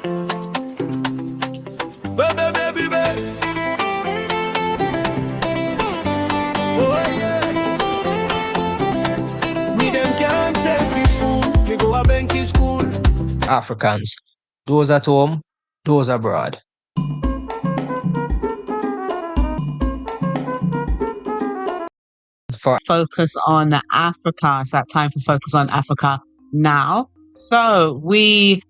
Baby, baby, baby. Oh yeah. Me them can't take me fool. Me go a Benki school. Africans, those at home, those abroad. For Focus on Africa. It's that time for Focus on Africa now. So we,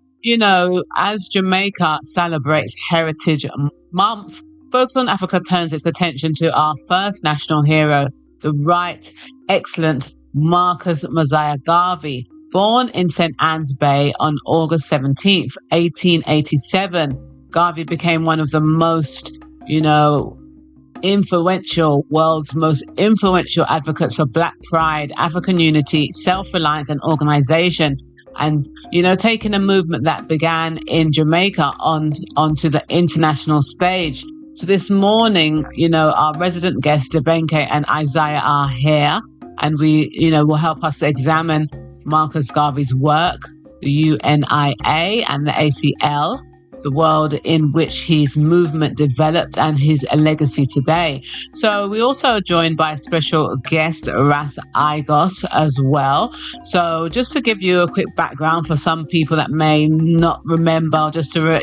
as Jamaica celebrates Heritage Month, Focus on Africa turns its attention to our first national hero, the right, excellent Marcus Mosiah Garvey. Born in St. Anne's Bay on August 17th, 1887, Garvey became one of the most, world's most influential advocates for Black pride, African unity, self-reliance and organization. And, taking a movement that began in Jamaica onto the international stage. So this morning, our resident guests, DBenki and Isaiah, are here, and we, will help us to examine Marcus Garvey's work, the UNIA and the ACL, the world in which his movement developed and his legacy today. So we also are joined by a special guest, Ras Igos, as well. So just to give you a quick background for some people that may not remember, just to,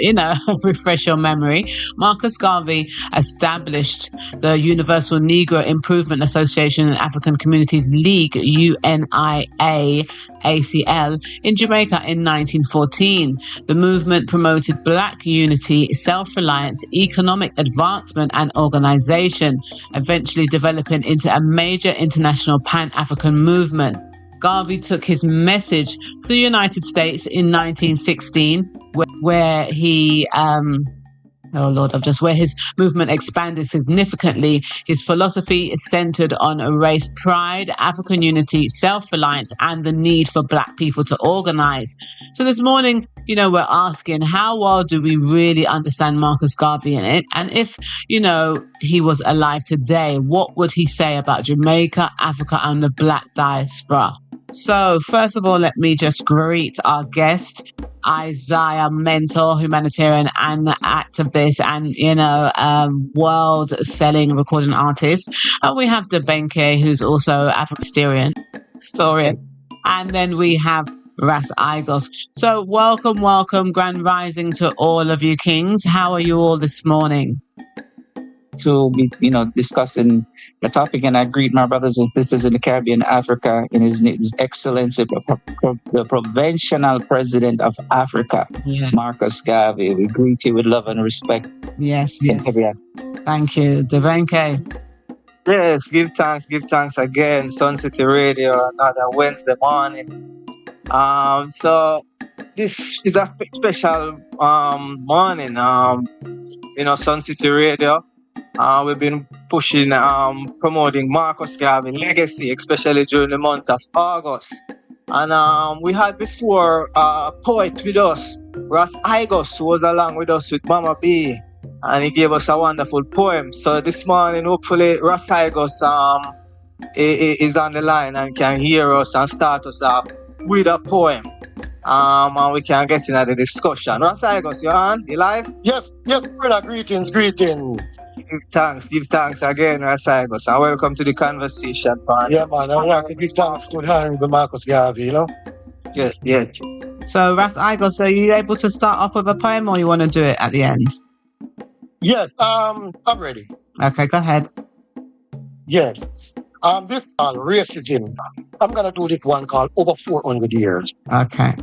refresh your memory, Marcus Garvey established the Universal Negro Improvement Association and African Communities League, UNIA, ACL, in Jamaica in 1914. The movement promoted Black unity, self-reliance, economic advancement and organization, eventually developing into a major international Pan-African movement. Garvey took his message to the United States in 1916, where he where his movement expanded significantly. His philosophy is centered on race pride, African unity, self-reliance, and the need for Black people to organize. So this morning, we're asking, how well do we really understand Marcus Garvey in it? And if, he was alive today, what would he say about Jamaica, Africa, and the Black diaspora? So first of all, let me just greet our guest, Isaiah, mentor, humanitarian and activist and, world-selling recording artist. And we have DBenki, who's also African historian. And then we have Ras Igos. So welcome, grand rising to all of you kings. How are you all this morning? To be, discussing the topic, and I greet my brothers and sisters in the Caribbean, Africa, in His Excellency, the Provincial President of Africa, Marcus Garvey. We greet you with love and respect. Yes. Thank you, DBenki. Yes, give thanks again, Sun City Radio, another Wednesday morning. So this is a special morning. Sun City Radio. We've been pushing, promoting Marcus Garvey legacy, especially during the month of August. And we had before a poet with us, Ras Igos, who was along with us with Mama B, and he gave us a wonderful poem. So this morning, hopefully, Ras Igos is on the line and can hear us and start us off with a poem. And we can get into the discussion. Ras Igos, you on? You live? Yes, brother. Greetings. Give thanks again, Ras Igos, and welcome to the conversation, man. Yeah, man, I want to give thanks to the Marcus Garvey, Yes. So, Ras Igos, are you able to start off with a poem, or you want to do it at the end? Yes, I'm ready. Okay, go ahead. Yes. This called racism. I'm gonna do this one called Over 400 Years. Okay.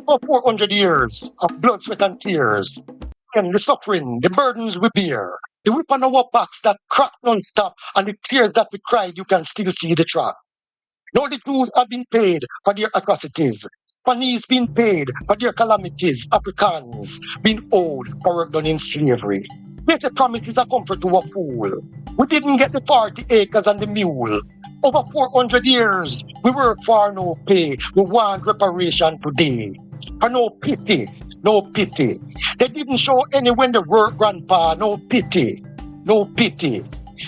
Over 400 years of blood, sweat, and tears. And the suffering, the burdens we bear, the whip on our backs that crack non-stop, and the tears that we cried, you can still see the track. Now the Jews have been paid for their atrocities. Chinese been paid for their calamities. Africans been owed for work done in slavery. Yes, a promise is a comfort to a fool. We didn't get the 40 acres and the mule. Over 400 years, we work for no pay. We want reparation today. For no pity. No pity. They didn't show any when they work grandpa. No pity. No pity.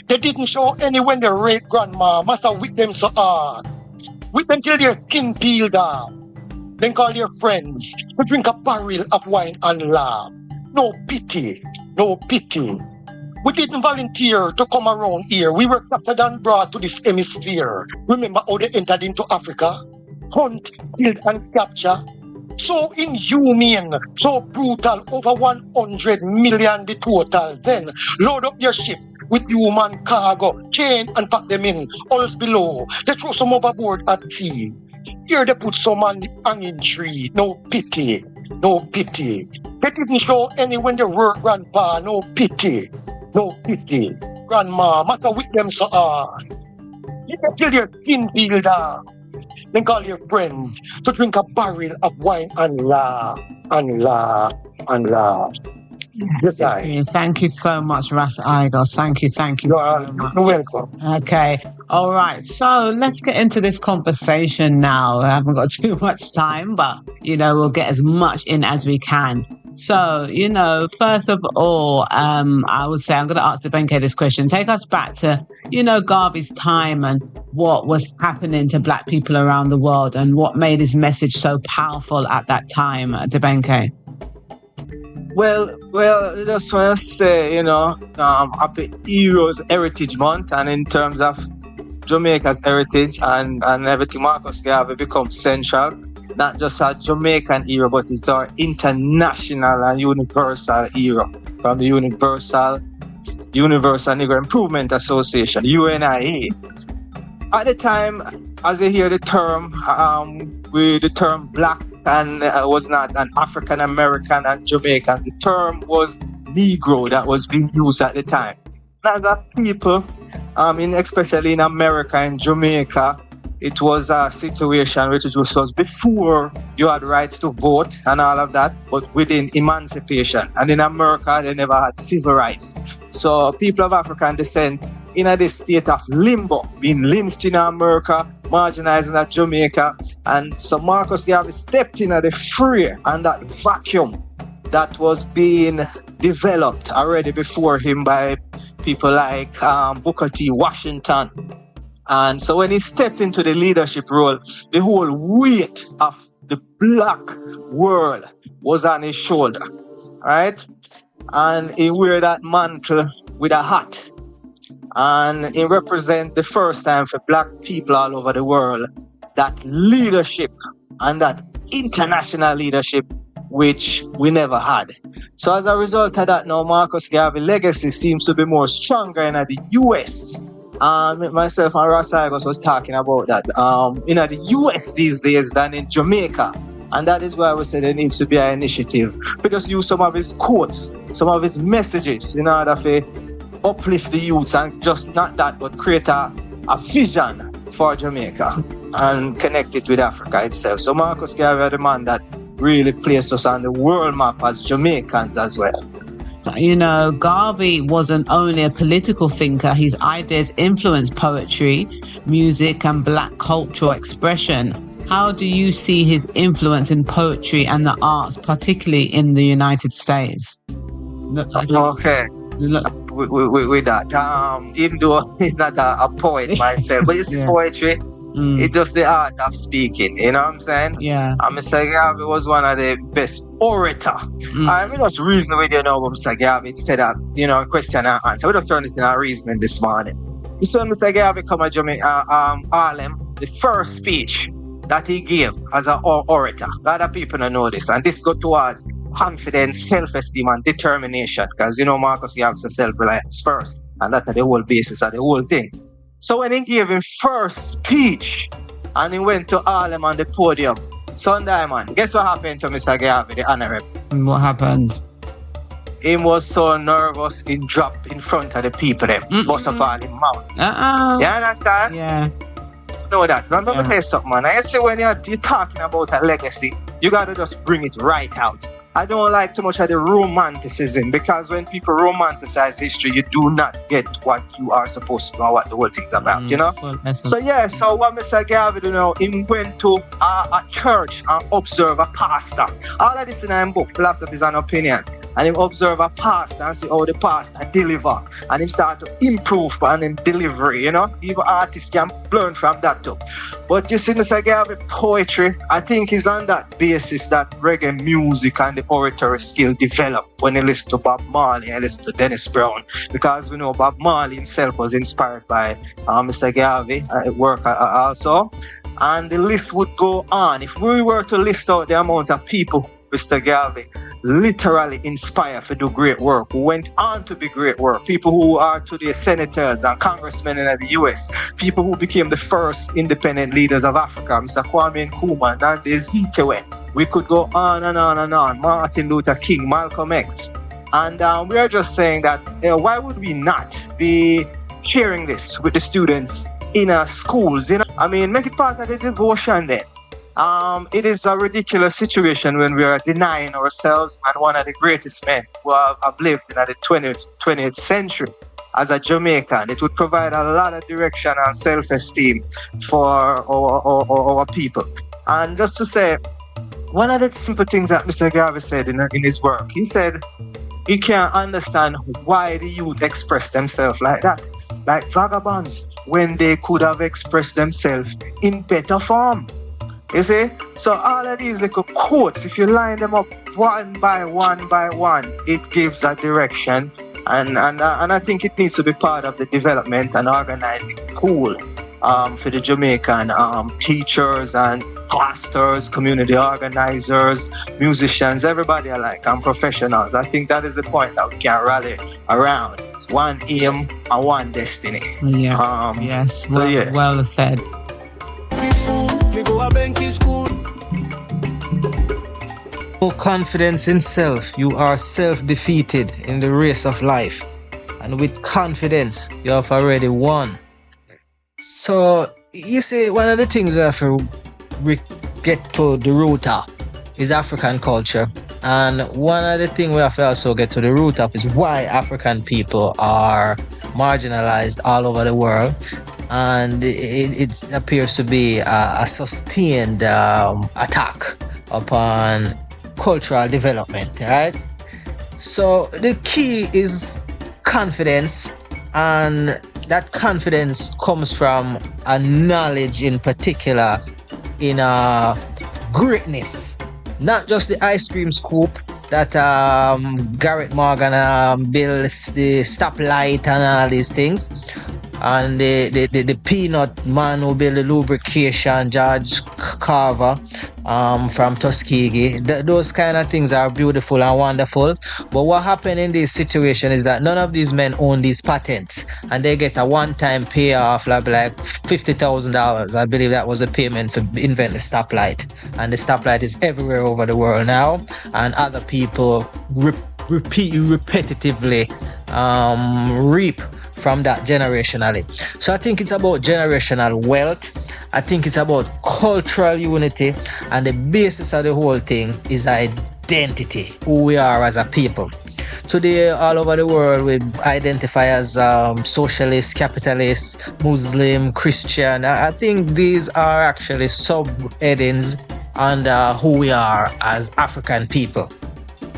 They didn't show any when they rape grandma. Must have whipped them so hard. Whip them till their skin peeled off. then call their friends to drink a barrel of wine and laugh. No pity, no pity. We didn't volunteer to come around here. We were captured and brought to this hemisphere. Remember how they entered into Africa? Hunt, killed, and capture. So inhumane, so brutal, over 100 million the total. Then load up your ship with human cargo, chain and pack them in, hulls below. They throw some overboard at sea. Here they put some on the hanging tree. No pity, no pity. They didn't show any when they work, grandpa. No pity, no pity. Grandma, matter with them so hard. You can kill your skin builder. Then call your friends to drink a barrel of wine and laugh, and laugh, and laugh. Yes, I. Thank you so much, Ras Igos. Thank you You're welcome. Okay. All right. So let's get into this conversation now. I haven't got too much time, but, we'll get as much in as we can. So, first of all, I would say I'm going to ask DBenki this question. Take us back to, Garvey's time and what was happening to Black people around the world and what made his message so powerful at that time, DBenki. Well, I just want to say, Happy Heroes Heritage Month, and in terms of Jamaica's heritage and everything, Marcus Garvey becomes central. Not just a Jamaican hero, but it's our international and universal hero from the Universal Negro Improvement Association, UNIA. At the time, as you hear the term, the term Black and was not an African American and Jamaican. The term was Negro that was being used at the time. Now that people, especially in America and Jamaica, it was a situation which was before you had rights to vote and all of that, but within emancipation. And in America, they never had civil rights. So people of African descent in this state of limbo, being lynched in America, marginalized in Jamaica. And so Marcus Garvey stepped in at the fray and that vacuum that was being developed already before him by people like Booker T. Washington. And so when he stepped into the leadership role, the whole weight of the Black world was on his shoulder, right? And he wore that mantle with a hat. And he represents the first time for Black people all over the world that leadership and that international leadership which we never had. So as a result of that, now Marcus Garvey's legacy seems to be more stronger in the US. Myself and Ras Igos was talking about that in the US these days than in Jamaica. And that is why we say there needs to be an initiative. We just use some of his quotes, some of his messages in order to uplift the youths and just not that, but create a vision for Jamaica and connect it with Africa itself. So Marcus Garvey, the man that really placed us on the world map as Jamaicans as well. Garvey wasn't only a political thinker. His ideas influenced poetry, music, and Black cultural expression. How do you see his influence in poetry and the arts, particularly in the United States? Okay. With that, even though he's not a poet myself, but you see poetry, it's just the art of speaking, you know what I'm saying? Yeah. And Mr. Garvey was one of the best orator. We just reason with Mr. Garvey instead of, question and answer. We just turn it in our reasoning this morning. You saw Mr. Garvey come to Harlem, the first speech that he gave as an orator. A lot of people don't know this, and this goes towards confidence, self-esteem, and determination, because Marcus Garvey says self-reliance first, and that's the whole basis of the whole thing. So when he gave him first speech and he went to Harlem on the podium, Sunday man, guess what happened to Mr. Garvey, the honorable? What happened? He was so nervous he dropped in front of the people there, bust up all his mouth. You understand? Yeah. Know that. Remember me tell you something, man. I say when you're talking about a legacy, you gotta just bring it right out. I don't like too much of the romanticism, because when people romanticize history, you do not get what you are supposed to know, what the whole thing's about, So what Mr. Garvey, he went to a church and observed a pastor. All of this in our book, Philosophies and Opinion. and him observe a pastor and see how the pastor deliver, and him start to improve on him delivery, Even artists can learn from that too. But you see, Mr. Garvey, poetry, I think is on that basis that reggae music and the oratory skill develop when you listen to Bob Marley and listen to Dennis Brown, because we know Bob Marley himself was inspired by Mr. Garvey work also, and the list would go on. If we were to list out the amount of people Mr. Garvey literally inspired to do great work, who went on to be great work, people who are today senators and congressmen in the US, people who became the first independent leaders of Africa, Mr. Kwame Nkrumah, Nandi Azikiwe. We could go on and on and on. Martin Luther King, Malcolm X. And we are just saying that why would we not be sharing this with the students in our schools? I mean, make it part of the devotion then. It is a ridiculous situation when we are denying ourselves and one of the greatest men who have lived in the 20th century as a Jamaican. It would provide a lot of direction and self-esteem for our people. And just to say, one of the simple things that Mr. Garvey said in his work, he said he can't understand why the youth express themselves like that, like vagabonds, when they could have expressed themselves in better form. You see? So all of these little quotes, if you line them up one by one, it gives a direction. And I think it needs to be part of the development and organizing tool for the Jamaican teachers and pastors, community organizers, musicians, everybody alike, and professionals. I think that is the point that we can rally around. It's one aim and one destiny. Yeah. Yes. Well, yes. Well said. No confidence in self, you are self-defeated in the race of life. And with confidence, you have already won. So, you see, one of the things we have to get to the root of is African culture. And one of the things we have to also get to the root of is why African people are marginalized all over the world. And it appears to be a sustained attack upon cultural development, right? So the key is confidence, and that confidence comes from a knowledge in particular in greatness, not just the ice cream scoop that Garrett Morgan built, the stoplight and all these things, and the peanut man who built the lubrication, George Carver from Tuskegee. Those kind of things are beautiful and wonderful, but what happened in this situation is that none of these men own these patents, and they get a one-time payoff like $50,000. I believe that was a payment for inventing the stoplight, and the stoplight is everywhere over the world now, and other people repetitively reap from that generationally. So I think it's about generational wealth. I think it's about cultural unity, and the basis of the whole thing is identity, who we are as a people. Today, all over the world, we identify as socialist, capitalist, Muslim, Christian. I think these are actually subheadings under who we are as African people.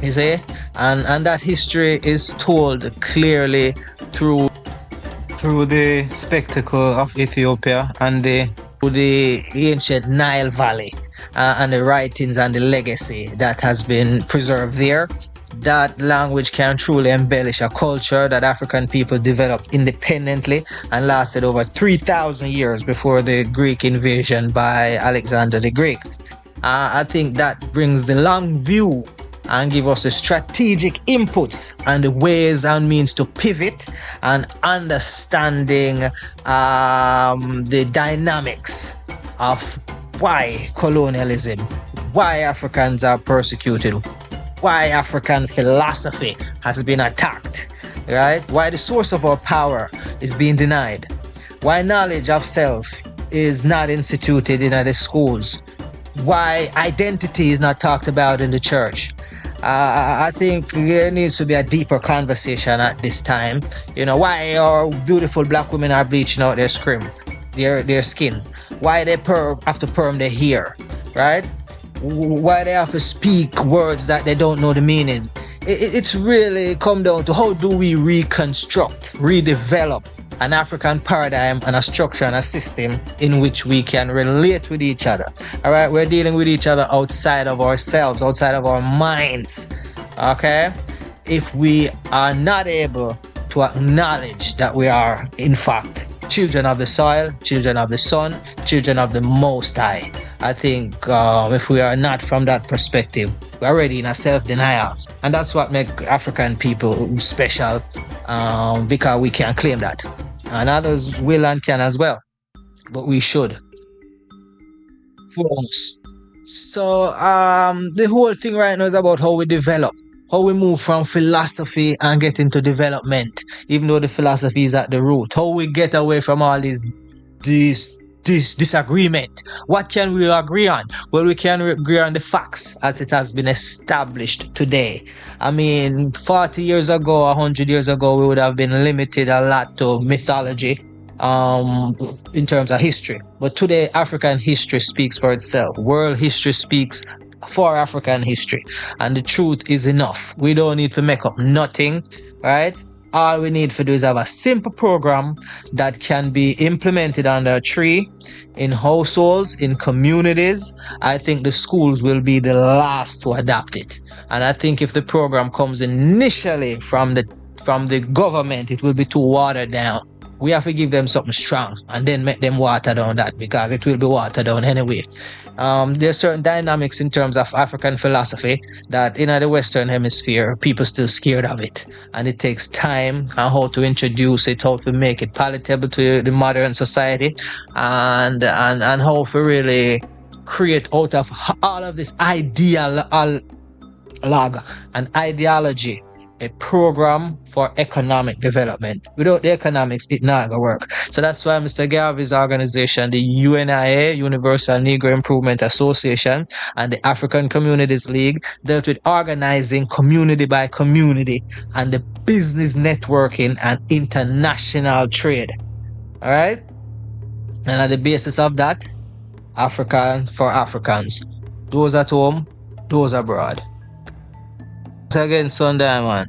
You see? And that history is told clearly through the spectacle of Ethiopia and the ancient Nile Valley and the writings and the legacy that has been preserved there. That language can truly embellish a culture that African people developed independently and lasted over 3,000 years before the Greek invasion by Alexander the Great. I think that brings the long view and give us the strategic inputs and the ways and means to pivot and understanding the dynamics of why colonialism, why Africans are persecuted, why African philosophy has been attacked, right? Why the source of our power is being denied, why knowledge of self is not instituted in the schools, why identity is not talked about in the church. I think there needs to be a deeper conversation at this time. Why our beautiful black women are bleaching out their skins? Why they have to perm their hair, right? Why they have to speak words that they don't know the meaning? it's really come down to how do we reconstruct, redevelop an African paradigm and a structure and a system in which we can relate with each other. All right, we're dealing with each other outside of ourselves, outside of our minds. Okay, if we are not able to acknowledge that we are, in fact, children of the soil, children of the sun, children of the Most High, I think if we are not from that perspective, we're already in a self-denial. And that's what makes African people special, because we can claim that. And others will and can as well. But we should. For us. So the whole thing right now is about how we develop. How we move from philosophy and get into development, even though the philosophy is at the root. How we get away from all this disagreement. What can we agree on? Well, we can agree on the facts as it has been established today. I mean, 40 years ago, 100 years ago, we would have been limited a lot to mythology in terms of history. But today, African history speaks for itself. World history speaks for African history, and the truth is enough. We don't need to make up nothing, right? All we need to do is have a simple program that can be implemented under a tree, in households, in communities. I think the schools will be the last to adopt it. And I think if the program comes initially from the government, it will be too watered down. We have to give them something strong and then make them water down that, because it will be watered down anyway. There's certain dynamics in terms of African philosophy that in the Western Hemisphere, people still scared of it. And it takes time and how to introduce it, how to make it palatable to the modern society, and how to really create out of all of this ideology a program for economic development. Without the economics, it not gonna work. So that's why Mr. Garvey's organization, the UNIA, Universal Negro Improvement Association, and the African Communities League dealt with organizing community by community and the business networking and international trade. All right? And on the basis of that, African for Africans. Those at home, those abroad. Again, Sunday, man.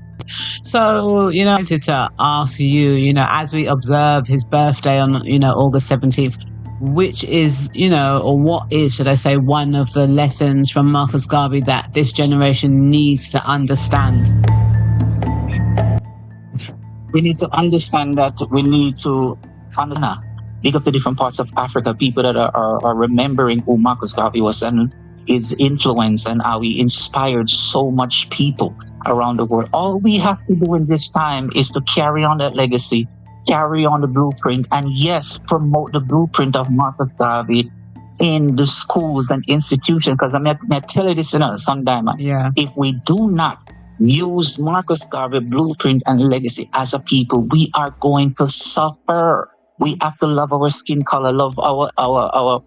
So, I wanted to ask you, as we observe his birthday on, August 17th, which is, or what is, should I say, one of the lessons from Marcus Garvey that this generation needs to understand? We need to understand that we need to understand, pick up the different parts of Africa, people that are remembering who Marcus Garvey was and his influence and how he inspired so much people around the world. All we have to do in this time is to carry on that legacy, carry on the blueprint, and yes, promote the blueprint of Marcus Garvey in the schools and institutions. Because I tell you this sometime. Yeah. If we do not use Marcus Garvey blueprint and legacy as a people, we are going to suffer. We have to love our skin color, love our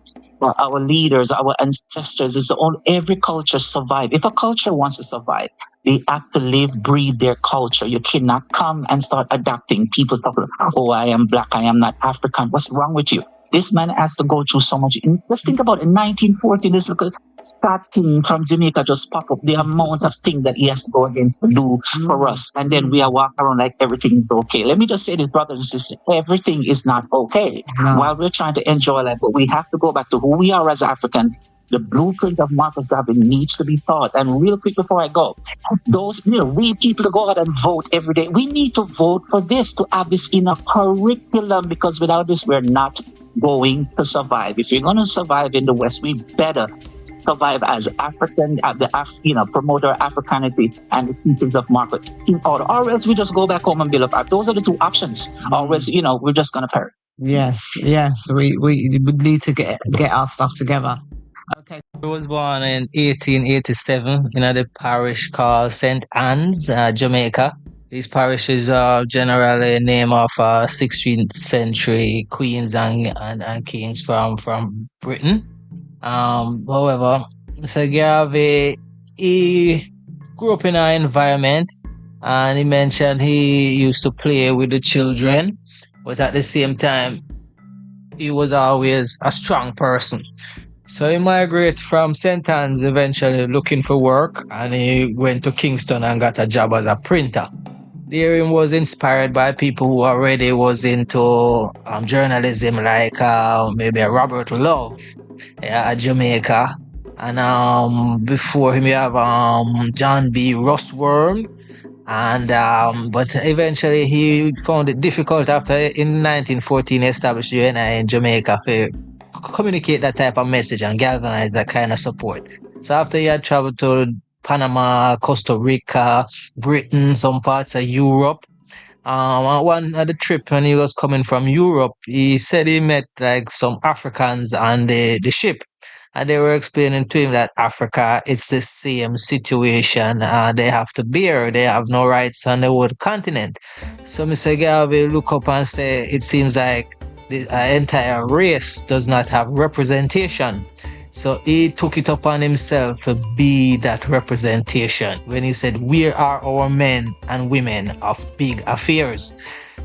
leaders, our ancestors. It's every culture survive. If a culture wants to survive, they have to live, breathe their culture. You cannot come and start adapting. People talk, oh, I am black, I am not African. What's wrong with you? This man has to go through so much. Let's think about it. In 1940, this little fat king from Jamaica just pop up. The amount of things that he has to go against to do for us. And then we are walking around like everything is okay. Let me just say this, brothers and sisters, everything is not okay. No. While we're trying to enjoy life, but we have to go back to who we are as Africans. The blueprint of Marcus Garvey needs to be taught. And real quick before I go, those, we people to go out and vote every day. We need to vote for this, to have this in a curriculum, because without this, we're not going to survive. If you're going to survive in the West, we better survive as African, promoter Africanity and the teachings of Marcus, or else we just go back home and build up. Those are the two options. Or else, we're just going to perish. Yes, we need to get our stuff together. Okay. He was born in 1887 in the parish called St. Anne's, Jamaica. These parishes are generally a name of 16th century queens and kings from Britain. However, Mr. Garvey, he grew up in an environment, and he mentioned he used to play with the children, but at the same time, he was always a strong person. So he migrated from St. Anne's, eventually looking for work, and he went to Kingston and got a job as a printer. There he was inspired by people who already was into journalism, like maybe a Robert Love, at Jamaica. And before him, you have John B. Russworm. And but eventually he found it difficult after in 1914 established UNI in Jamaica to communicate that type of message and galvanize that kind of support. So after he had traveled to Panama, Costa Rica, Britain, some parts of Europe, one of the trip when he was coming from Europe, he said he met like some Africans on the ship. And they were explaining to him that Africa, it's the same situation. They have to bear. They have no rights on the whole continent. So Mr. Garvey look up and say, it seems like the entire race does not have representation. So he took it upon himself to be that representation when he said, "We are our men and women of big affairs."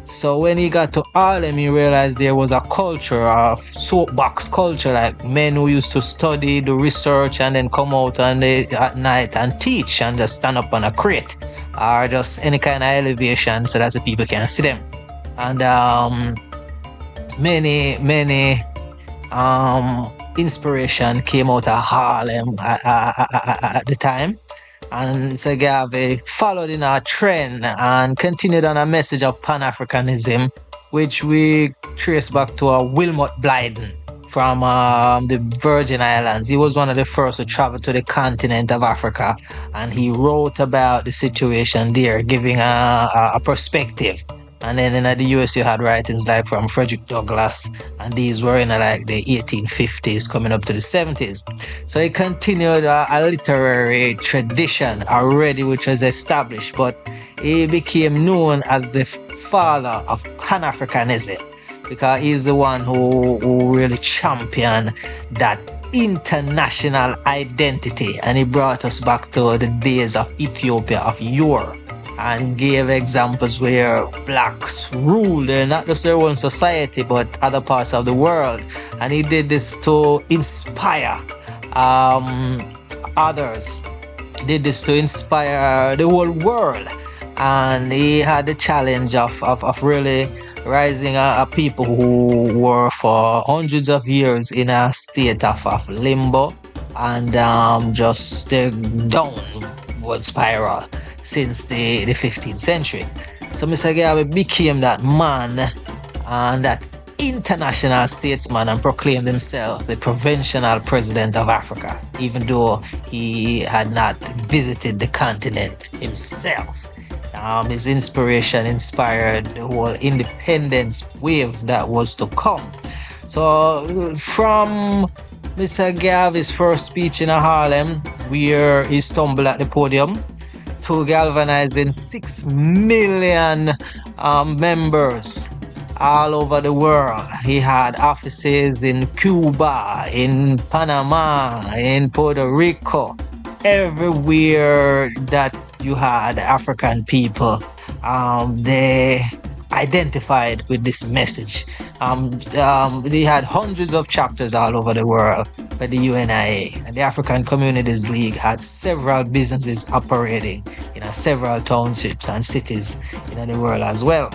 So when he got to Harlem, he realized there was a culture of soapbox culture, like men who used to study, do research, and then come out at night and teach and just stand up on a crate or just any kind of elevation so that the people can see them. And many inspiration came out of Harlem at the time. And Mr. Garvey followed in our trend and continued on a message of Pan-Africanism, which we trace back to Wilmot Blyden from the Virgin Islands. He was one of the first to travel to the continent of Africa, and he wrote about the situation there, giving a perspective. And then in the US, you had writings like from Frederick Douglass, and these were in like the 1850s coming up to the 70s. So he continued a literary tradition already, which was established, but he became known as the father of Pan-Africanism because he's the one who really championed that international identity, and he brought us back to the days of Ethiopia, of yore, and gave examples where blacks ruled not just their own society but other parts of the world. And he did this to inspire others. He did this to inspire the whole world. And he had the challenge of really rising a people who were for hundreds of years in a state of limbo and just downward spiral since the 15th century. So Mr. Garvey became that man and that international statesman and proclaimed himself the provincial president of Africa, even though he had not visited the continent himself. His inspiration inspired the whole independence wave that was to come. So from Mr. Garvey's first speech in Harlem, where he stumbled at the podium, to galvanizing 6 million members all over the world. He had offices in Cuba, in Panama, in Puerto Rico, everywhere that you had African people. They identified with this message. They had hundreds of chapters all over the world by the UNIA, and the African Communities League had several businesses operating in several townships and cities in the world as well.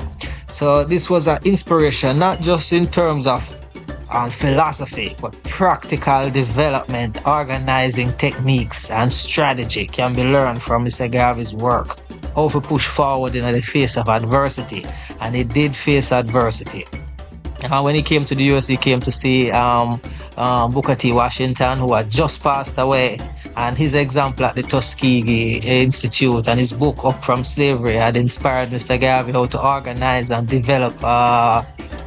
So this was an inspiration, not just in terms of philosophy, but practical development, organizing techniques and strategy can be learned from Mr. Garvey's work. How to push forward in the face of adversity, and he did face adversity. When he came to the US, he came to see Booker T. Washington, who had just passed away, and his example at the Tuskegee Institute and his book Up From Slavery had inspired Mr. Garvey how to organize and develop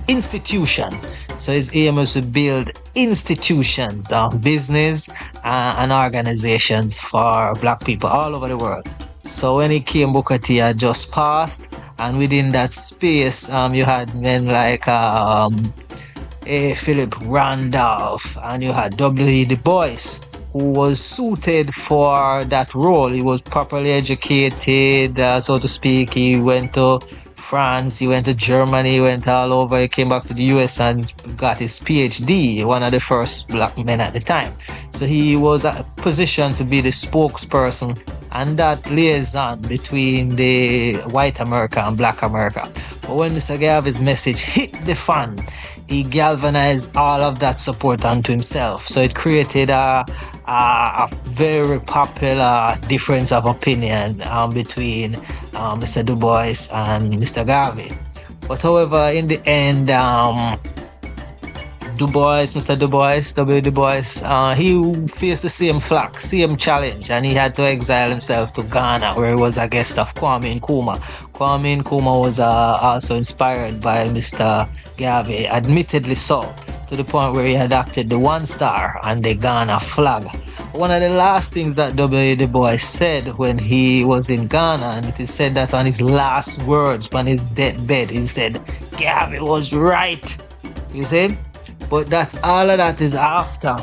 institution. So his aim was to build institutions, business and organizations for black people all over the world. So when he came, Booker T had just passed, and within that space, you had men like Philip Randolph, and you had W.E. Du Bois, who was suited for that role. He was properly educated, so to speak. He went to France, he went to Germany, he went all over, he came back to the US and got his PhD, one of the first black men at the time. So he was positioned to be the spokesperson and that liaison between the white America and black America. But when Mr. Garvey's message hit the fan, he galvanized all of that support onto himself. So it created a very popular difference of opinion between Mr. Du Bois and Mr. Garvey. But however, in the end, Mr. Du Bois, W. Du Bois, he faced the same flack, same challenge, and he had to exile himself to Ghana, where he was a guest of Kwame Nkrumah. Kwame Nkrumah was also inspired by Mr. Garvey, admittedly so, to the point where he adopted the one star and the Ghana flag. One of the last things that W. Du Bois said when he was in Ghana, and it is said that on his last words on his deathbed, he said, Garvey was right. You see? But that all of that is after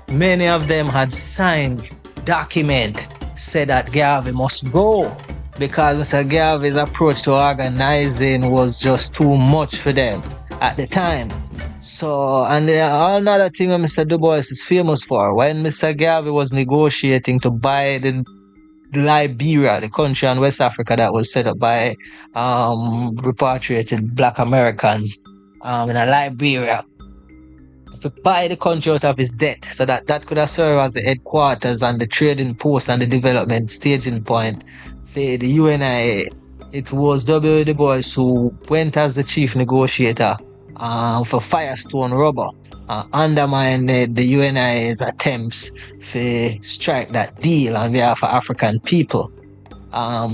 many of them had signed document said that Garvey must go, because Mr. Garvey's approach to organizing was just too much for them at the time. So, and another thing that Mr. Du Bois is famous for, when Mr. Garvey was negotiating to buy the Liberia, the country in West Africa that was set up by repatriated black Americans in Liberia, to buy the country out of his debt, so that could have served as the headquarters and the trading post and the development staging point for the UNIA. It was W. Du Bois who went as the chief negotiator for Firestone Rubber, undermined the UNIA's attempts to strike that deal on behalf of African people.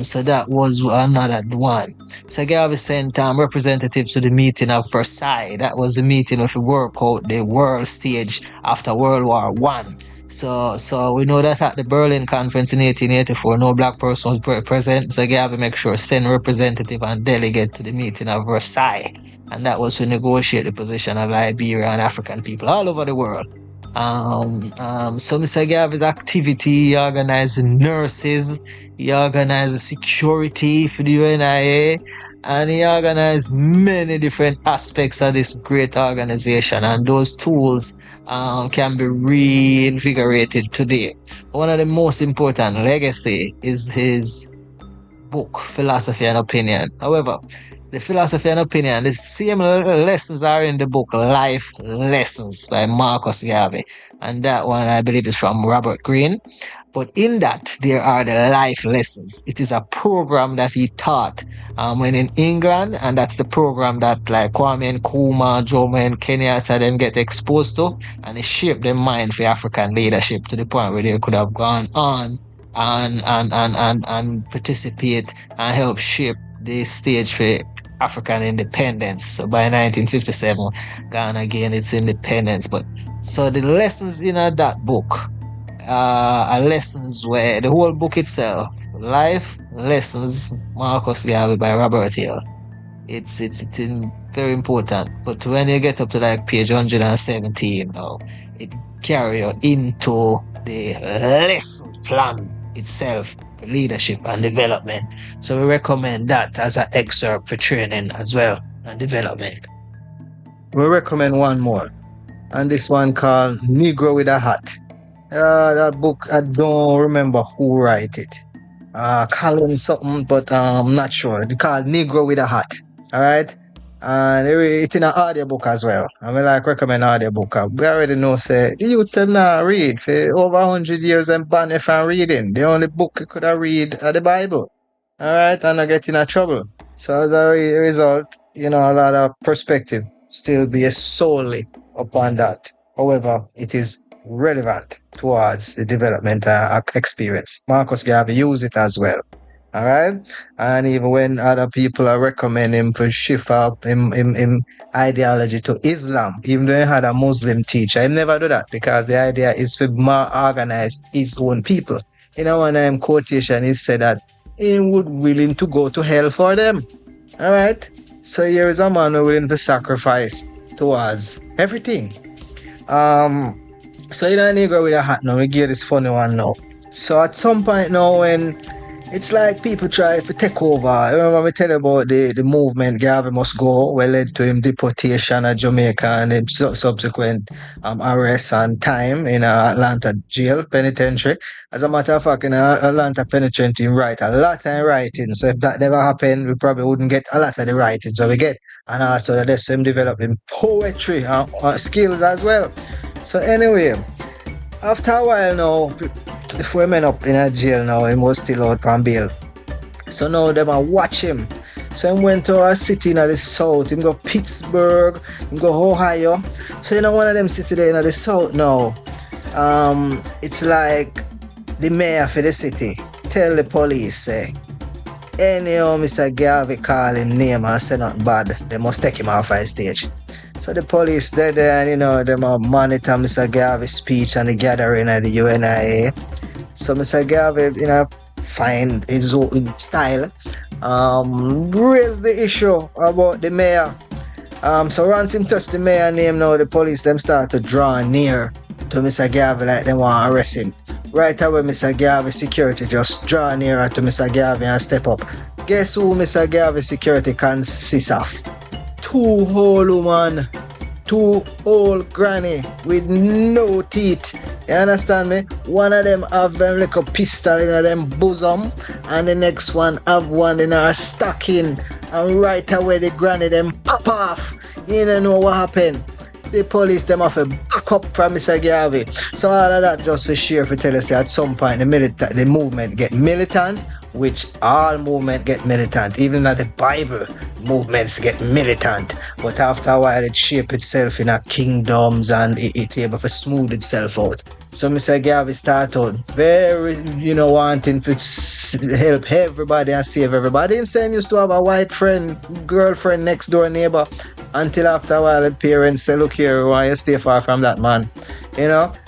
So that was another one. So Garvey sent representatives to the meeting of Versailles. That was the meeting of the work out the world stage after World War I. So we know that at the Berlin Conference in 1884, no black person was present. So Garvey make sure send representative and delegate to the meeting of Versailles. And that was to negotiate the position of Liberia and African people all over the world. So Mr. Garvey's activity, he organized nurses, he organized security for the UNIA, and he organized many different aspects of this great organization, and those tools can be reinvigorated today. One of the most important legacy is his book, Philosophy and Opinion. However, the Philosophy and Opinion, the same lessons are in the book Life Lessons by Marcus Garvey. And that one, I believe, is from Robert Greene. But in that, there are the life lessons. It is a program that he taught when in England, and that's the program that like Kwame Nkrumah, Jomo and Kenyatta them get exposed to, and it shaped their mind for African leadership to the point where they could have gone on and participate and help shape the stage for African independence. So by 1957, Ghana gained its independence. But so the lessons in that book are lessons where the whole book itself, Life Lessons, Marcus Garvey by Robert Hill. It's very important. But when you get up to like page 117 now, it carry you into the lesson plan itself, for leadership and development. So we recommend that as an excerpt for training as well and development. We recommend one more, and this one called Negro with a Hat. That book, I don't remember who wrote it. Colin something, but I'm not sure. It's called Negro with a Hat. Alright? And it's in an audiobook as well. I mean, like, recommend audiobook. We already know, say, the youth them not read. For over 100 years, them banned from reading. The only book you could have read are the Bible. Alright? And not get in a trouble. So as a result, a lot of perspective still based solely upon that. However, it is relevant towards the development experience. Marcus Garvey used it as well. Alright? And even when other people are recommending him for shift up him ideology to Islam, even though he had a Muslim teacher, he never do that, because the idea is for more organize his own people. In one quotation, he said that he would willing to go to hell for them. Alright? So here is a man who willing to sacrifice towards everything. So Negro with a Hat now, we give this funny one now. So at some point now, when It's like people try to take over. I remember me tell you about the movement Garvey must go, where led to him deportation at Jamaica and him subsequent arrest and time in Atlanta jail penitentiary. As a matter of fact, in Atlanta penitentiary, him write a lot of writing. So if that never happened, we probably wouldn't get a lot of the writings that we get. And also that's him developing poetry skills as well. So anyway, after a while now, the four men up in a jail now, he was still out on bail. So now them a watch him. So he went to a city in the south. Him go Pittsburgh, him go Ohio. So you know one of them city there in the south now. It's like the mayor for the city tell the police say, anyhow Mr. Garvey call him name and say nothing bad, they must take him off his stage. So the police they're there and you know them monitor Mr. Garvey's speech and the gathering at the UNIA. So Mr. Garvey, you know, find his own style, raise the issue about the mayor. So once him touch the mayor name now, the police them start to draw near to Mr. Garvey like they want to arrest him. Right away, Mr. Garvey security just draw nearer to Mr. Garvey and step up. Guess who Mr. Garvey security consists of? Two old woman, two old granny with no teeth. You understand me? One of them have them like a pistol in them bosom, and the next one have one in her stocking. And right away the granny them pop off. You don't know what happened. The police them have a back up from Mr. Garvey. So all of that just for sure for tell us at some point the movement get militant, which all movement get militant. Even at the Bible movements get militant. But after a while it shape itself in a kingdoms and it able to smooth itself out. So Mr. Garvey start out very, wanting to help everybody and save everybody. Him saying used to have a white friend, girlfriend, next door neighbor. Until after a while, the parents say, look here, why you stay far from that man?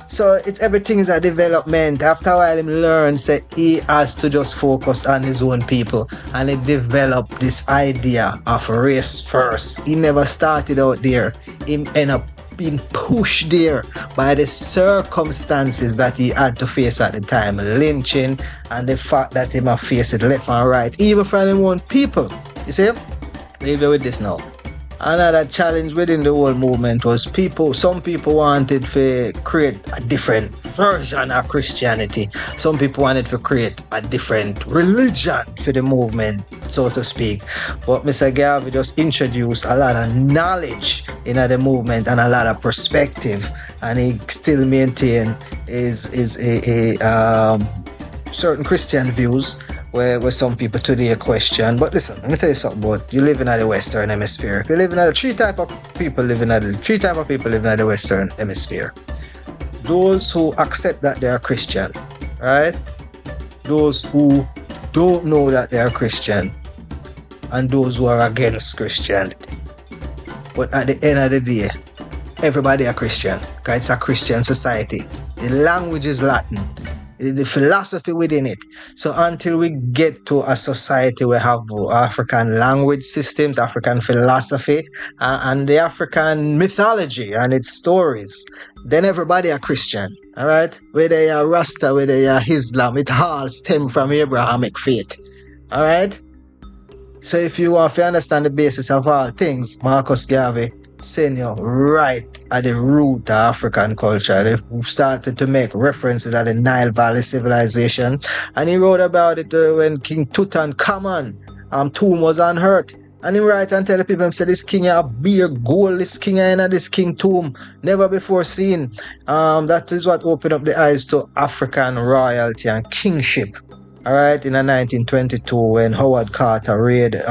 So everything is a development. After a while, him learns that he has to just focus on his own people. And he developed this idea of race first. He never started out there. He ended up being pushed there by the circumstances that he had to face at the time. Lynching and the fact that he must face it left and right. Even from his own people. You see? Leave you with this now. Another challenge within the whole movement was some people wanted to create a different version of Christianity. Some people wanted to create a different religion for the movement, so to speak. But Mr. Garvey just introduced a lot of knowledge in the movement and a lot of perspective, and he still maintained his certain Christian views where some people today question. But listen, let me tell you something about you living in the Western Hemisphere. You live in the three type of people living in the Western Hemisphere. Those who accept that they are Christian, right? Those who don't know that they are Christian, and those who are against Christianity. But at the end of the day, everybody are Christian, because it's a Christian society. The language is Latin. The philosophy within it. So until we get to a society where we have African language systems, African philosophy, and the African mythology and its stories, then everybody are Christian. All right? Whether you are Rasta, whether you are Islam, it all stems from Abrahamic faith. All right? So if you want to understand the basis of all things, Marcus Garvey Senior right at the root of African culture. They started to make references to the Nile Valley civilization, and he wrote about it when King Tutankhamun tomb was unearthed. And he write and tell the people, he said, this king a beer gold, this king in this king tomb, never before seen. That is what opened up the eyes to African royalty and kingship. Alright, in 1922 when Howard Carter raided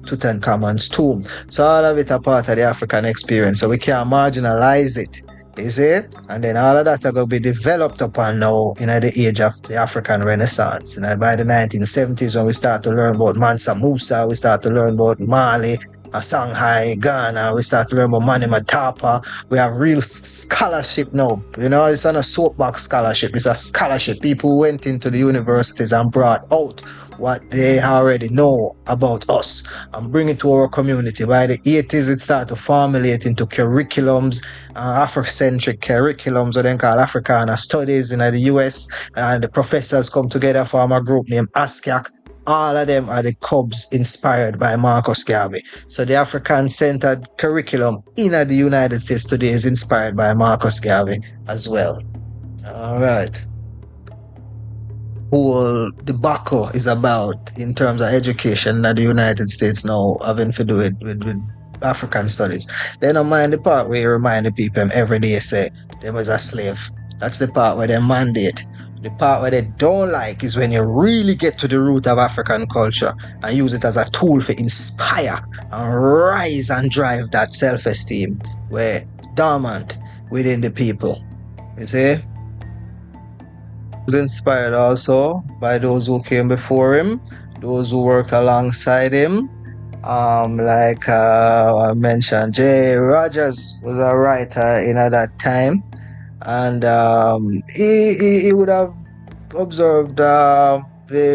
Tutankhamun's tomb. So all of it are part of the African experience. So we can't marginalize it. You see? And then all of that are going to be developed upon now in the age of the African Renaissance. And by the 1970s when we start to learn about Mansa Musa, we start to learn about Mali, Shanghai, Ghana. We start to learn about Mani Matapa. We have real scholarship now. You know, it's not a soapbox scholarship. It's a scholarship. People who went into the universities and brought out what they already know about us and bring it to our community. By the 80s, it started to formulate into curriculums, Afrocentric curriculums, what they call Africana studies in the US. And the professors come together, form a group named ASCAC. All of them are the Cubs inspired by Marcus Garvey. So the African-centered curriculum in the United States today is inspired by Marcus Garvey as well. All right. Whole debacle is about in terms of education in the United States now having to do it with African studies. They don't mind the part where you remind the people every day say they was a slave. That's the part where they mandate. The part where they don't like is when you really get to the root of African culture and use it as a tool to inspire and rise and drive that self-esteem where dormant within the people. You see? Was inspired also by those who came before him, those who worked alongside him. Like I mentioned, J. Rogers was a writer in at that time, and he would have observed the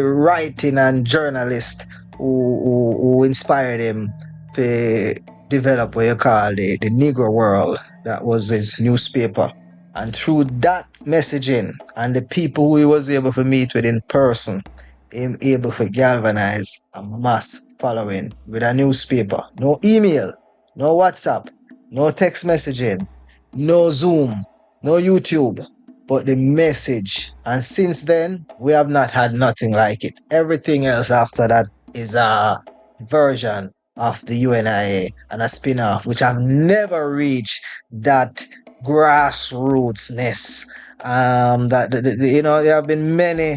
writing and journalists who inspired him to develop what you call the Negro World. That was his newspaper. And through that messaging and the people who he was able to meet with in person, him able to galvanize a mass following with a newspaper. No email, no WhatsApp, no text messaging, no Zoom, no YouTube, but the message. And since then, we have not had nothing like it. Everything else after that is a version of the UNIA and a spin-off, which have never reached that grassrootsness. You know, there have been many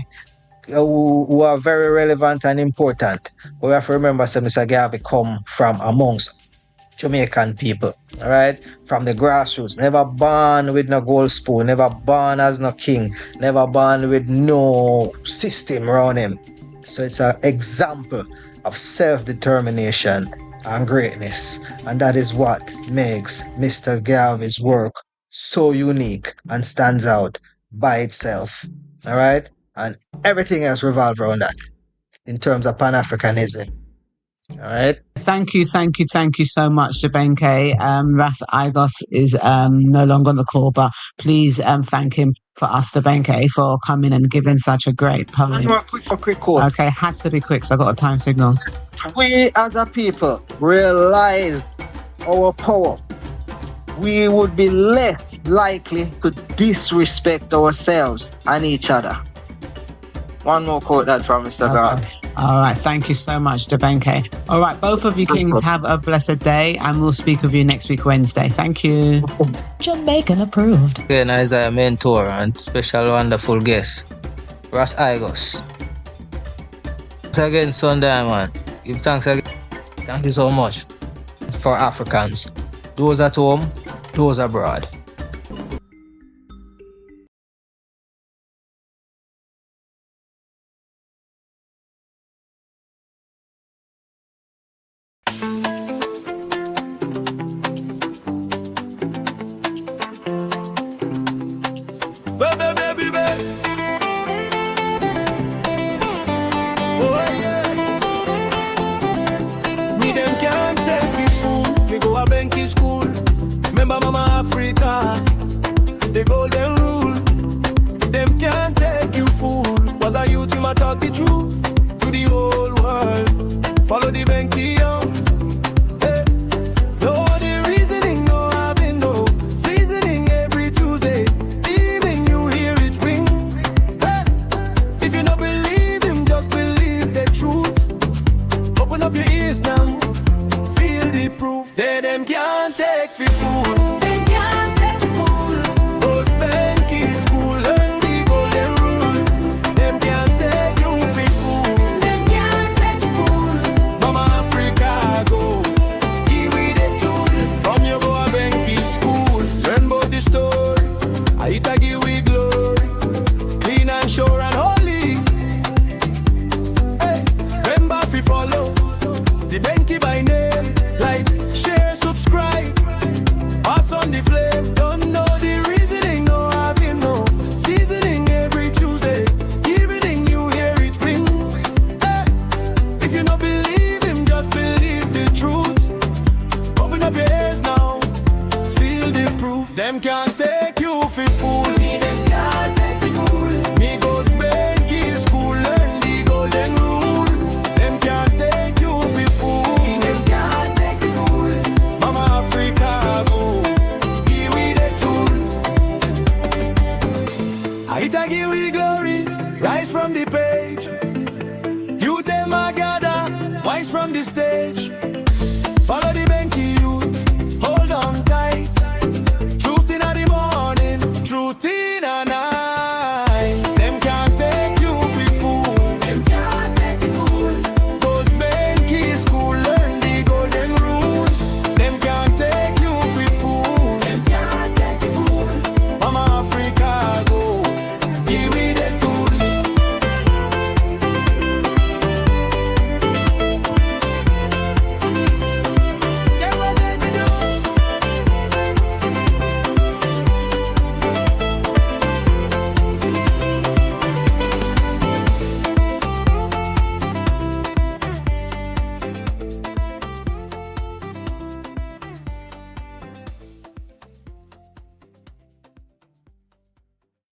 who are very relevant and important. But we have to remember, Mr. Garvey come from amongst Jamaican people, all right, from the grassroots. Never born with no gold spoon, never born as no king, never born with no system around him. So it's an example of self-determination and greatness, and that is what makes Mr. Garvey's work so unique and stands out by itself. All right, and everything else revolves around that in terms of Pan-Africanism. All right. Thank you so much, DBenki. Ras Igos is no longer on the call, but please thank him for us, DBenki, for coming and giving such a great poem. Quick quote. Okay, has to be quick, so I got a time signal. We as a people realize our power, we would be less likely to disrespect ourselves and each other. One more quote that from Mr. Garvey. All right, thank you so much, DBenki. All right, both of you kings have a blessed day, and we'll speak with you next week, Wednesday. Thank you. Jamaican approved. Again, Isaiah mentor and special wonderful guest, Ras Igos. Thanks again, Son Diamond. Give thanks again. Thank you so much for Africans. Those at home, those abroad. Follow DBenki, hey. No the reasoning, no having no seasoning every Tuesday. Even you hear it ring. Hey. If you don't believe him, just believe the truth. Open up your ears now, feel the proof. They them can't take for food. Follow DBenki by name, like you not believe him, just believe the truth. Open up your ears now, feel the proof. Them can't take you for fool. Me, them can't take you fool. Me goes Benki school, learn the golden rule. Them can't take you for fool. Me, them can't take you fool. Mama Africa go, give we the tool. I give we glory, rise from the page. You them a gather, wise from the stage.